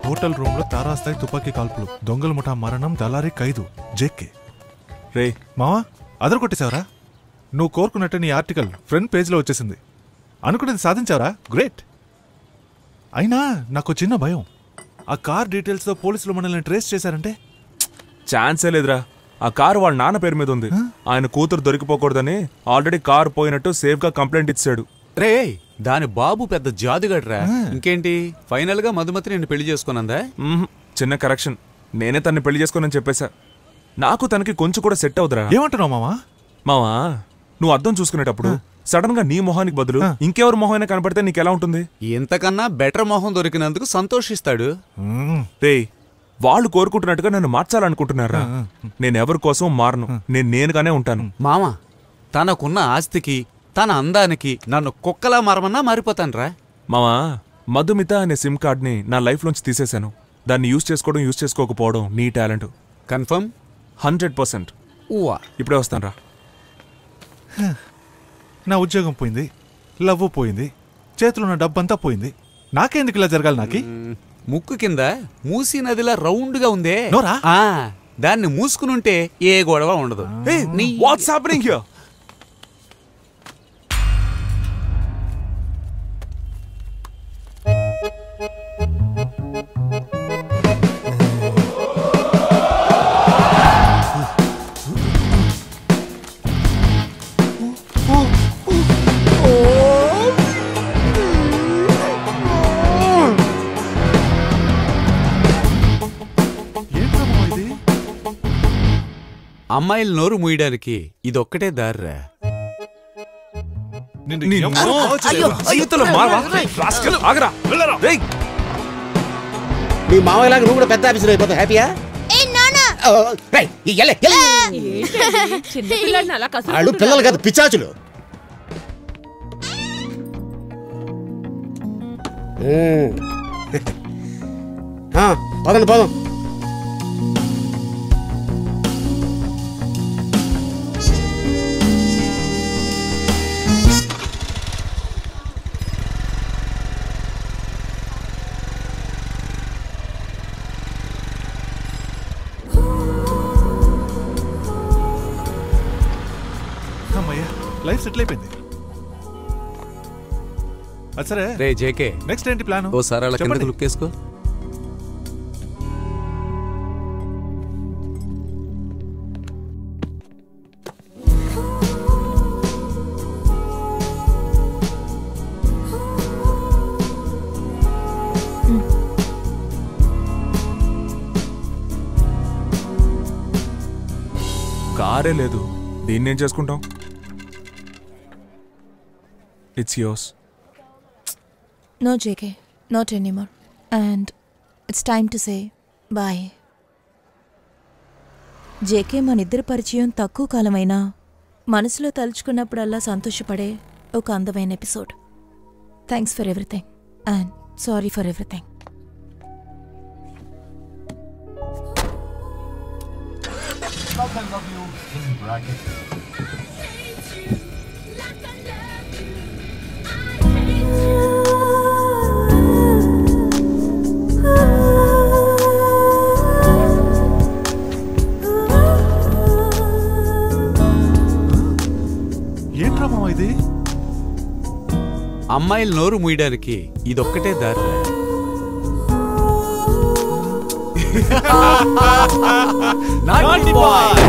Hotel room లో తారాస్థాయి తుపాకీ కాల్పులు, దొంగల ముఠా మరణం, దళారీ ఖైదు, జేకే. రే మావా, అదరు కొట్టేశావరా? నువ్వు కోరుకున్నట్టు నీ ఆర్టికల్ ఫ్రంట్ పేజ్లో వచ్చేసింది. అనుకున్నది సాధించావరా? గ్రేట్. అయినా నాకు చిన్న భయం, ఆ కార్ డీటెయిల్స్తో పోలీసులు మనల్ని ట్రేస్ చేశారంటే? ఛాన్సే లేదురా. ఆ కారు వాళ్ళ నాన్న పేరు మీద ఉంది. ఆయన కూతురు దొరికిపోకూడదని ఆల్రెడీ కారు పోయినట్టు సేఫ్గా కంప్లైంట్ ఇచ్చాడు. రే, దాని బాబు పెద్ద జాదుగడ్రా. ఇంకేంటి, ఫైనల్ గా మధుమతి నిన్ను పెళ్లి చేసుకున్నందా? చిన్న కరెక్షన్, నేనే తన్ని పెళ్లి చేసుకోనని చెప్పేశా. నాకు తనకి కొంచెం కూడా సెట్ అవుతురా. ఏమంటున్నావు మావా? మావా, నువ్వు అద్దం చూసుకునేటప్పుడు సడన్ గా నీ మొహానికి బదులు ఇంకెవరి మొహం అయినా కనపడితే నీకెలా ఉంటుంది? ఇంతకన్నా బెటర్ మొహం దొరికినందుకు సంతోషిస్తాడు. రే, వాళ్ళు కోరుకుంటున్నట్టుగా నన్ను మార్చాలనుకుంటున్నారా? నేనెవరి కోసం మారను, నేనుగానే ఉంటాను. మామ, తనకున్న ఆస్తికి తన అందానికి నన్ను కుక్కలా మారమన్నా మారిపోతానురా. మావా, మధుమిత అనే సిమ్ కార్డ్ని నా లైఫ్ లోంచి తీసేశాను. దాన్ని యూజ్ చేసుకోవడం యూజ్ చేసుకోకపోవడం నీ టాలెంట్. కన్ఫర్మ్? 100%. ఇప్పుడే వస్తాను రా. నా ఉద్యోగం పోయింది, లవ్ పోయింది, చేతిలో ఉన్న డబ్బంతా పోయింది. నాకెందుకు ఇలా జరగాలి? నాకి ముక్కు కింద మూసీ నదిలా రౌండ్ గా ఉందే, దాన్ని మూసుకునుంటే ఏ గొడవ ఉండదు. What's happening here? అమ్మాయిలు నోరు మూయడానికి ఇదొక్కటే దారిరా. నీ మావయ్యలాగా నువ్వు కూడా పెద్ద ఆఫీసులో అయిపోతావు. హ్యాపీయా? వాళ్ళు పిల్లలు కాదు, పిచాచులు. పదండి పదం. లైఫ్ సెటిల్ అయిపోయింది. సరే రే జేకే, నెక్స్ట్ ఏంటి ప్లాన్? ఓసారి అలా కిందకి లుక్ వేసుకో. కారే లేదు, దీన్నేం చేసుకుంటాం? It's yours. No, JK, not anymore. And it's time to say bye. JK, మనిద్దరి పరిచయం తక్కువ కాలమైనా మనసులో తలుచుకున్నప్పుడల్లా సంతోషపడే ఒక అందమైన episode. Thanks for everything and sorry for everything. అమ్మాయిలు నోరు మూయడానికి ఇదొక్కటే దారి. Naughty boy!